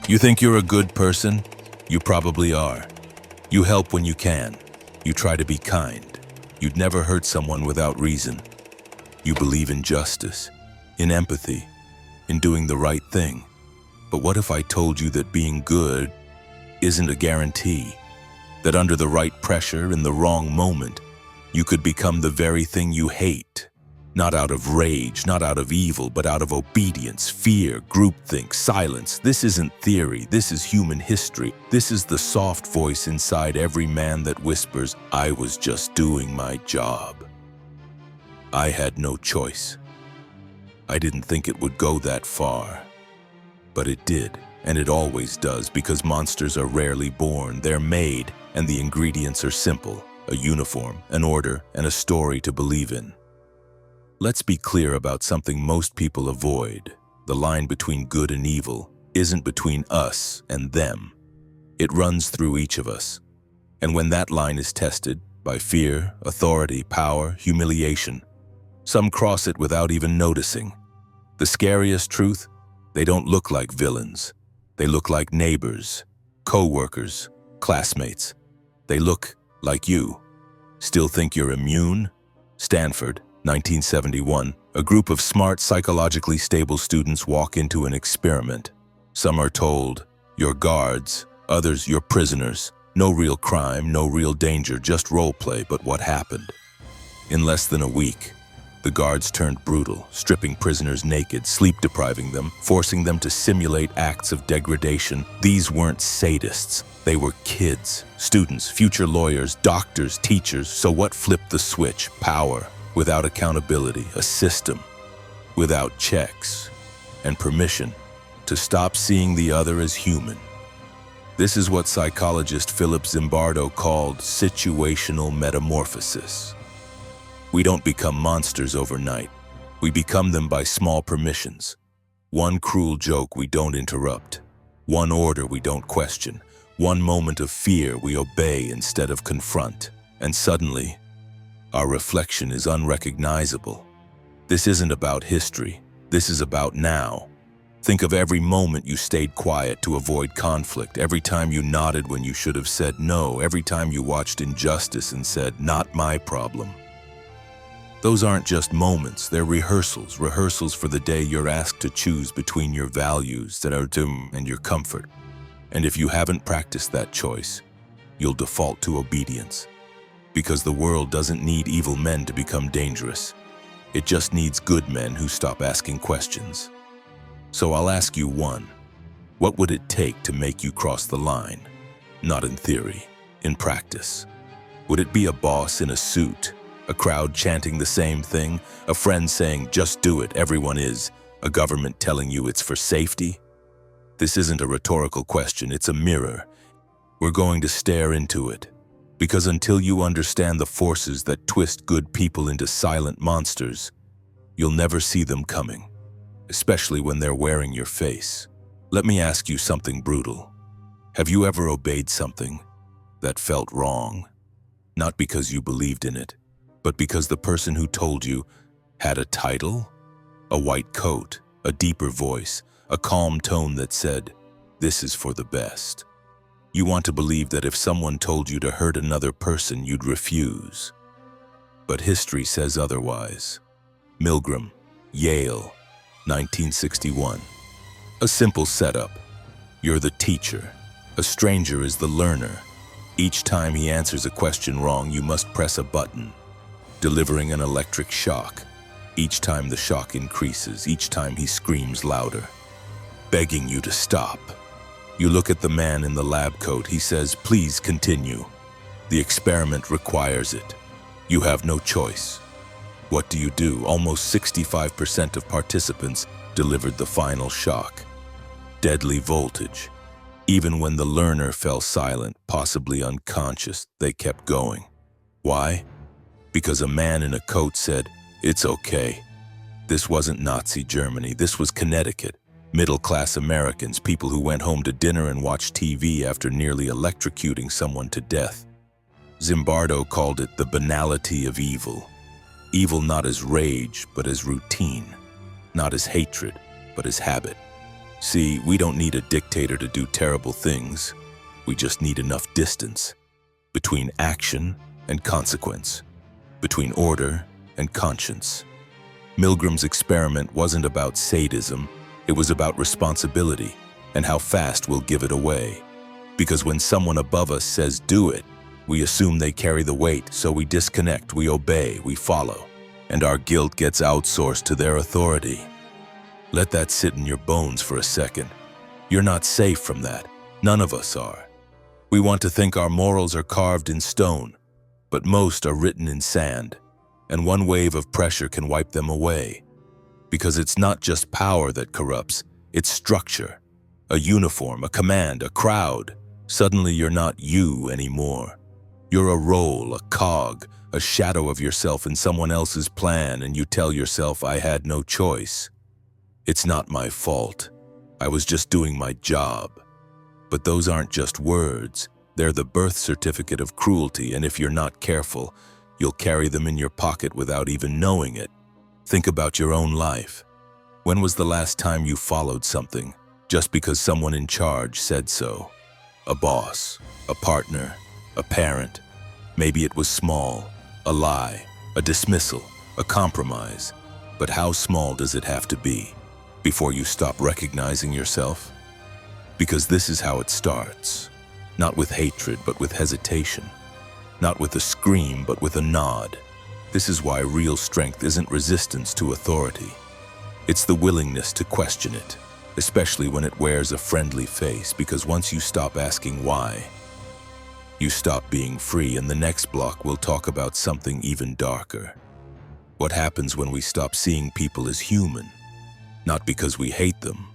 You think you're a good person? You probably are. You help when you can. You try to be kind. You'd never hurt someone without reason. You believe in justice, in empathy, in doing the right thing. But what if I told you that being good isn't a guarantee? That under the right pressure, in the wrong moment, you could become the very thing you hate? Not out of rage, not out of evil, but out of obedience, fear, groupthink, silence. This isn't theory, this is human history. This is the soft voice inside every man that whispers, "I was just doing my job. I had no choice." I didn't think it would go that far. But it did, and it always does, because monsters are rarely born. They're made, and the ingredients are simple: a uniform, an order, and a story to believe in. Let's be clear about something most people avoid. The line between good and evil isn't between us and them. It runs through each of us. And when that line is tested by fear, authority, power, humiliation, some cross it without even noticing. The scariest truth? They don't look like villains. They look like neighbors, co-workers, classmates. They look like you. Still think you're immune? Stanford, 1971, a group of smart, psychologically stable students walk into an experiment. Some are told, "You're guards," others, "You're prisoners." No real crime, no real danger, just role play. But what happened? In less than a week, the guards turned brutal, stripping prisoners naked, sleep-depriving them, forcing them to simulate acts of degradation. These weren't sadists. They were kids, students, future lawyers, doctors, teachers. So what flipped the switch? Power. Without accountability, a system, without checks and permission to stop seeing the other as human. This is what psychologist Philip Zimbardo called situational metamorphosis. We don't become monsters overnight. We become them by small permissions. One cruel joke we don't interrupt. One order we don't question. One moment of fear we obey instead of confront. And suddenly, our reflection is unrecognizable. This isn't about history. This is about now. Think of every moment you stayed quiet to avoid conflict, every time you nodded when you should have said no, every time you watched injustice and said, "Not my problem." Those aren't just moments, they're rehearsals for the day you're asked to choose between your values and your comfort. And if you haven't practiced that choice, you'll default to obedience. Because the world doesn't need evil men to become dangerous. It just needs good men who stop asking questions. So I'll ask you one. What would it take to make you cross the line? Not in theory, in practice. Would it be a boss in a suit? A crowd chanting the same thing? A friend saying, "Just do it, everyone is"? A government telling you it's for safety? This isn't a rhetorical question, it's a mirror. We're going to stare into it. Because until you understand the forces that twist good people into silent monsters, you'll never see them coming, especially when they're wearing your face. Let me ask you something brutal. Have you ever obeyed something that felt wrong? Not because you believed in it, but because the person who told you had a title, a white coat, a deeper voice, a calm tone that said, "This is for the best." You want to believe that if someone told you to hurt another person, you'd refuse. But history says otherwise. Milgram, Yale, 1961. A simple setup. You're the teacher. A stranger is the learner. Each time he answers a question wrong, you must press a button, delivering an electric shock. Each time the shock increases, each time he screams louder, begging you to stop. You look at the man in the lab coat. He says, "Please continue." The experiment requires it. You have no choice. What do? Almost 65% of participants delivered the final shock. Deadly voltage. Even when the learner fell silent, possibly unconscious, they kept going. Why? Because a man in a coat said, "It's okay." This wasn't Nazi Germany. This was Connecticut. Middle-class Americans, people who went home to dinner and watched TV after nearly electrocuting someone to death. Zimbardo called it the banality of evil. Evil not as rage, but as routine. Not as hatred, but as habit. See, we don't need a dictator to do terrible things. We just need enough distance between action and consequence, between order and conscience. Milgram's experiment wasn't about sadism, it was about responsibility and how fast we'll give it away. Because when someone above us says do it, we assume they carry the weight, so we disconnect, we obey, we follow, and our guilt gets outsourced to their authority. Let that sit in your bones for a second. You're not safe from that. None of us are. We want to think our morals are carved in stone, but most are written in sand, and one wave of pressure can wipe them away. Because it's not just power that corrupts, it's structure. A uniform, a command, a crowd. Suddenly you're not you anymore. You're a role, a cog, a shadow of yourself in someone else's plan, and you tell yourself, I had no choice. It's not my fault. I was just doing my job. But those aren't just words. They're the birth certificate of cruelty, and if you're not careful, you'll carry them in your pocket without even knowing it. Think about your own life. When was the last time you followed something just because someone in charge said so? A boss, a partner, a parent. Maybe it was small, a lie, a dismissal, a compromise. But how small does it have to be before you stop recognizing yourself? Because this is how it starts. Not with hatred, but with hesitation. Not with a scream, but with a nod. This is why real strength isn't resistance to authority. It's the willingness to question it, especially when it wears a friendly face, because once you stop asking why, you stop being free, and the next block we'll talk about something even darker. What happens when we stop seeing people as human, not because we hate them,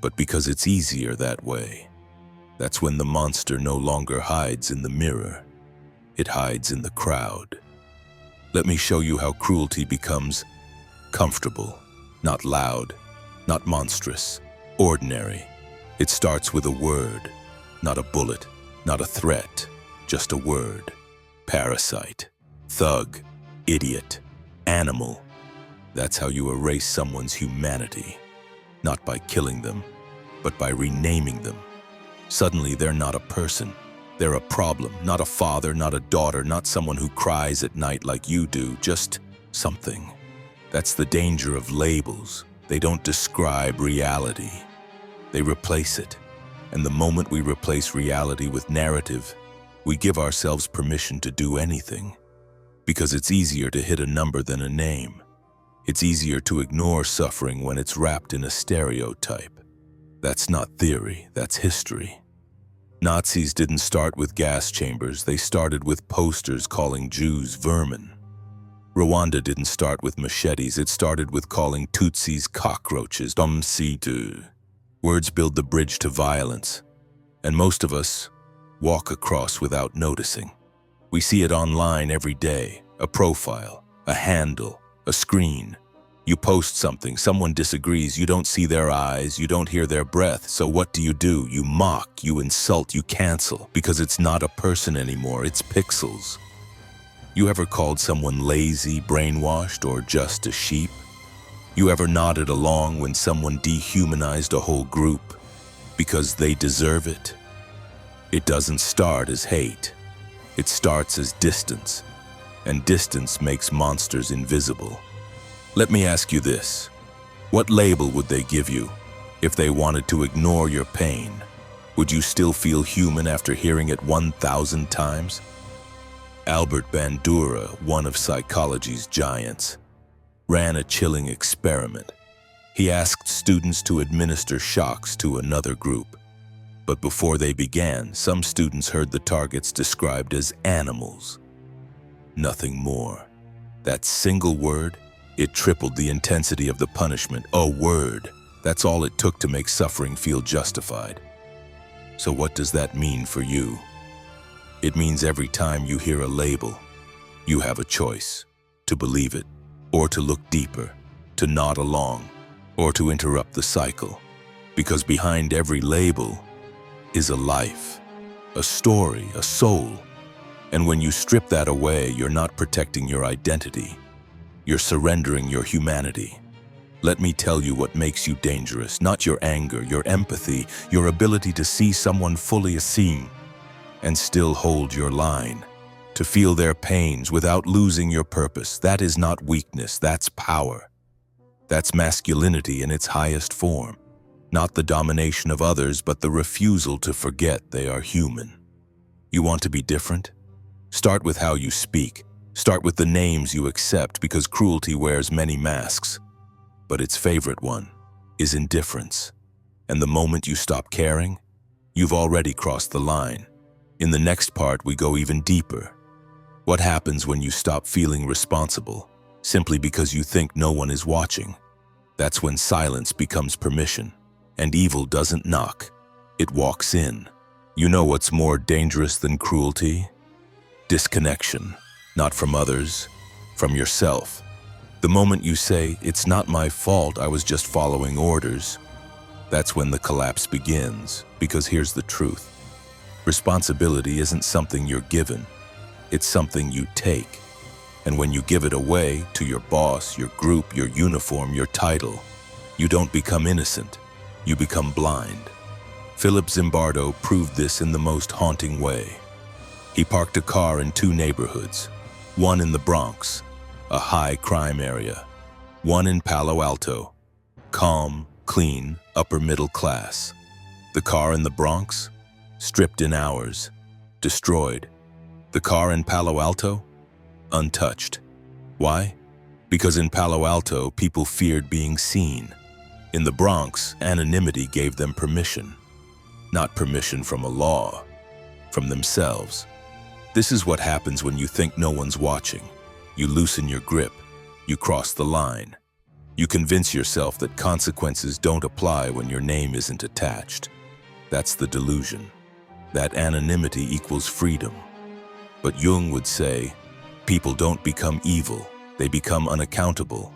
but because it's easier that way. That's when the monster no longer hides in the mirror. It hides in the crowd. Let me show you how cruelty becomes comfortable, not loud, not monstrous, ordinary. It starts with a word, not a bullet, not a threat, just a word. Parasite, thug, idiot, animal. That's how you erase someone's humanity, not by killing them, but by renaming them. Suddenly they're not a person. They're a problem, not a father, not a daughter, not someone who cries at night like you do, just something. That's the danger of labels. They don't describe reality. They replace it. And the moment we replace reality with narrative, we give ourselves permission to do anything. Because it's easier to hit a number than a name. It's easier to ignore suffering when it's wrapped in a stereotype. That's not theory, that's history. Nazis didn't start with gas chambers, they started with posters calling Jews vermin. Rwanda didn't start with machetes, it started with calling Tutsis cockroaches. Words build the bridge to violence, and most of us walk across without noticing. We see it online every day, a profile, a handle, a screen. You post something, someone disagrees, you don't see their eyes, you don't hear their breath, so what do? You mock, you insult, you cancel, because it's not a person anymore, it's pixels. You ever called someone lazy, brainwashed, or just a sheep? You ever nodded along when someone dehumanized a whole group because they deserve it? It doesn't start as hate. It starts as distance, and distance makes monsters invisible. Let me ask you this. What label would they give you if they wanted to ignore your pain? Would you still feel human after hearing it 1,000 times? Albert Bandura, one of psychology's giants, ran a chilling experiment. He asked students to administer shocks to another group. But before they began, some students heard the targets described as animals. Nothing more. That single word, it tripled the intensity of the punishment. A word. That's all it took to make suffering feel justified. So what does that mean for you? It means every time you hear a label, you have a choice to believe it, or to look deeper, to nod along, or to interrupt the cycle. Because behind every label is a life, a story, a soul. And when you strip that away, you're not protecting your identity. You're surrendering your humanity. Let me tell you what makes you dangerous, not your anger, your empathy, your ability to see someone fully as seen and still hold your line, to feel their pains without losing your purpose. That is not weakness, that's power. That's masculinity in its highest form. Not the domination of others, but the refusal to forget they are human. You want to be different? Start with how you speak. Start with the names you accept, because cruelty wears many masks. But its favorite one is indifference. And the moment you stop caring, you've already crossed the line. In the next part, we go even deeper. What happens when you stop feeling responsible, simply because you think no one is watching? That's when silence becomes permission, and evil doesn't knock, it walks in. You know what's more dangerous than cruelty? Disconnection, not from others, from yourself. The moment you say, "It's not my fault, I was just following orders," that's when the collapse begins, because here's the truth. Responsibility isn't something you're given, it's something you take. And when you give it away to your boss, your group, your uniform, your title, you don't become innocent, you become blind. Philip Zimbardo proved this in the most haunting way. He parked a car in two neighborhoods, one in the Bronx, a high crime area, one in Palo Alto, calm, clean, upper middle class. The car in the Bronx, stripped in hours, destroyed. The car in Palo Alto, untouched. Why? Because in Palo Alto, people feared being seen. In the Bronx, anonymity gave them permission. Not permission from a law, from themselves. This is what happens when you think no one's watching. You loosen your grip, you cross the line. You convince yourself that consequences don't apply when your name isn't attached. That's the delusion. That anonymity equals freedom. But Jung would say, people don't become evil, they become unaccountable.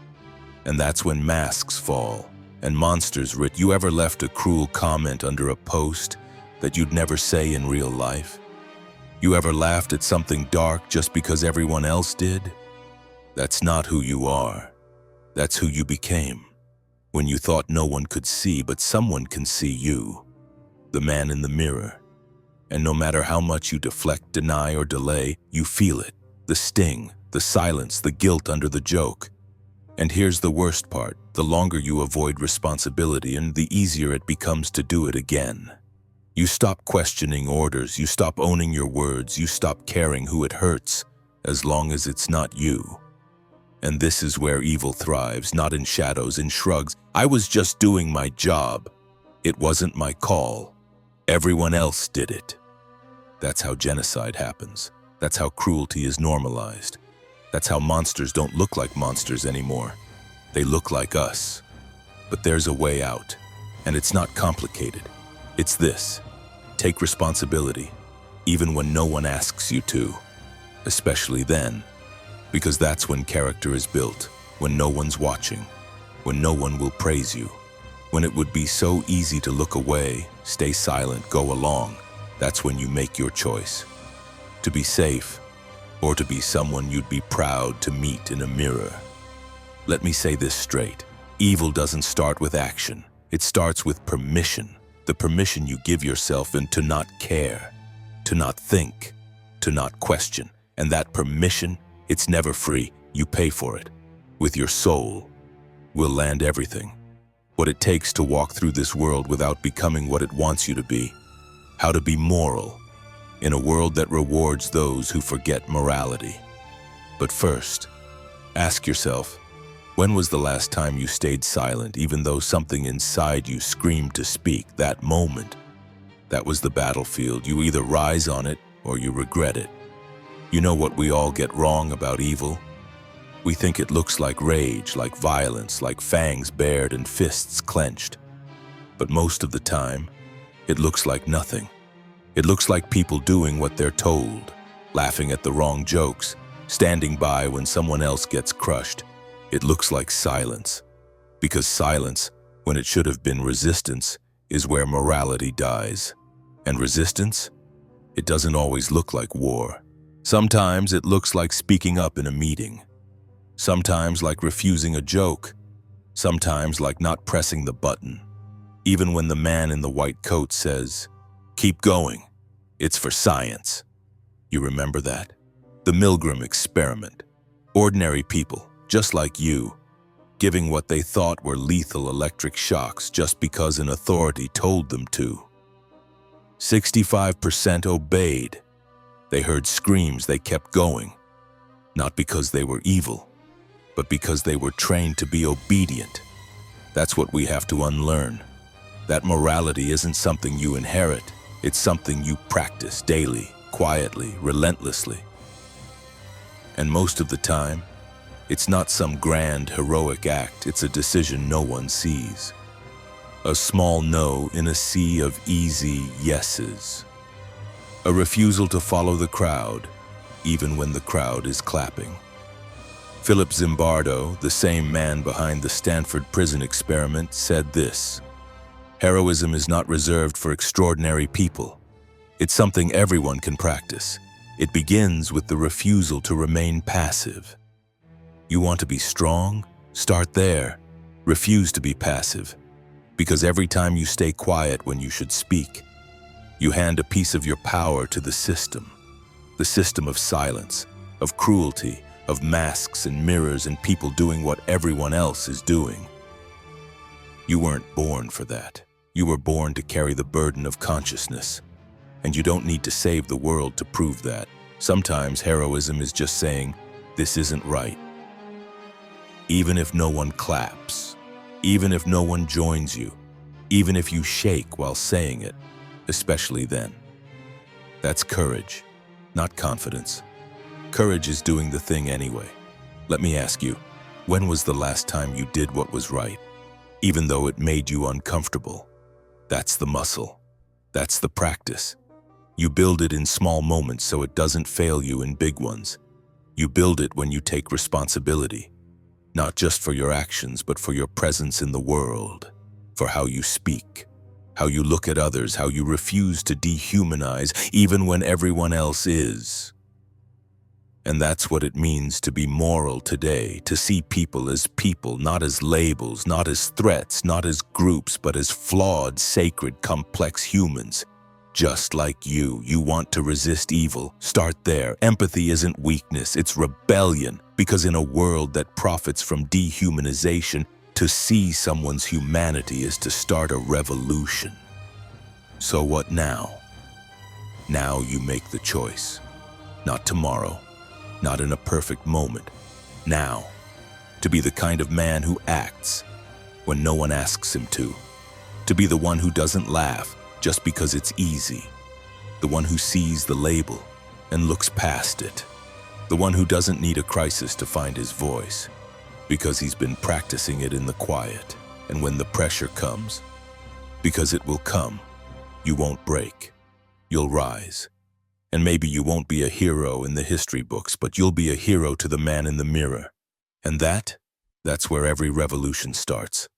And that's when masks fall and monsters writ. You ever left a cruel comment under a post that you'd never say in real life? You ever laughed at something dark just because everyone else did? That's not who you are. That's who you became. When you thought no one could see, but someone can see you. The man in the mirror. And no matter how much you deflect, deny, or delay, you feel it. The sting, the silence, the guilt under the joke. And here's the worst part. The longer you avoid responsibility, and the easier it becomes to do it again. You stop questioning orders, you stop owning your words, you stop caring who it hurts, as long as it's not you. And this is where evil thrives, not in shadows, in shrugs. I was just doing my job. It wasn't my call. Everyone else did it. That's how genocide happens. That's how cruelty is normalized. That's how monsters don't look like monsters anymore. They look like us. But there's a way out, and it's not complicated. It's this: take responsibility, even when no one asks you to, especially then. Because that's when character is built, when no one's watching, when no one will praise you, when it would be so easy to look away, stay silent, go along. That's when you make your choice. To be safe, or to be someone you'd be proud to meet in a mirror. Let me say this straight. Evil doesn't start with action. It starts with permission. The permission you give yourself and to not care, to not think, to not question. And that permission, it's never free. You pay for it. With your soul. Will land everything. What it takes to walk through this world without becoming what it wants you to be. How to be moral in a world that rewards those who forget morality. But first, ask yourself, when was the last time you stayed silent even though something inside you screamed to speak? That moment. That was the battlefield. You either rise on it or you regret it. You know what we all get wrong about evil? We think it looks like rage, like violence, like fangs bared and fists clenched. But most of the time, it looks like nothing. It looks like people doing what they're told, laughing at the wrong jokes, standing by when someone else gets crushed. It looks like silence. Because silence, when it should have been resistance, is where morality dies. And resistance? It doesn't always look like war. Sometimes it looks like speaking up in a meeting. Sometimes like refusing a joke. Sometimes like not pressing the button. Even when the man in the white coat says, "Keep going, it's for science." You remember that? The Milgram experiment. Ordinary people, just like you, giving what they thought were lethal electric shocks just because an authority told them to. 65% obeyed. They heard screams, they kept going. Not because they were evil, but because they were trained to be obedient. That's what we have to unlearn. That morality isn't something you inherit. It's something you practice daily, quietly, relentlessly. And most of the time, it's not some grand, heroic act. It's a decision no one sees. A small no in a sea of easy yeses. A refusal to follow the crowd, even when the crowd is clapping. Philip Zimbardo, the same man behind the Stanford prison experiment, said this: "Heroism is not reserved for extraordinary people. It's something everyone can practice. It begins with the refusal to remain passive." You want to be strong? Start there. Refuse to be passive. Because every time you stay quiet when you should speak, you hand a piece of your power to the system of silence, of cruelty, of masks and mirrors and people doing what everyone else is doing. You weren't born for that. You were born to carry the burden of consciousness. And you don't need to save the world to prove that. Sometimes heroism is just saying, "This isn't right." Even if no one claps, even if no one joins you, even if you shake while saying it, especially then. That's courage, not confidence. Courage is doing the thing anyway. Let me ask you, when was the last time you did what was right, even though it made you uncomfortable? That's the muscle. That's the practice. You build it in small moments so it doesn't fail you in big ones. You build it when you take responsibility, not just for your actions, but for your presence in the world, for how you speak, how you look at others, how you refuse to dehumanize even when everyone else is. And that's what it means to be moral today, to see people, not as labels, not as threats, not as groups, but as flawed, sacred, complex humans. Just like you want to resist evil. Start there. Empathy isn't weakness, it's rebellion. Because in a world that profits from dehumanization, to see someone's humanity is to start a revolution. So what now? Now you make the choice. Not tomorrow, not in a perfect moment. Now, to be the kind of man who acts when no one asks him to. To be the one who doesn't laugh just because it's easy. The one who sees the label and looks past it. The one who doesn't need a crisis to find his voice, because he's been practicing it in the quiet. And when the pressure comes, because it will come, you won't break. You'll rise. And maybe you won't be a hero in the history books, but you'll be a hero to the man in the mirror. And that's where every revolution starts.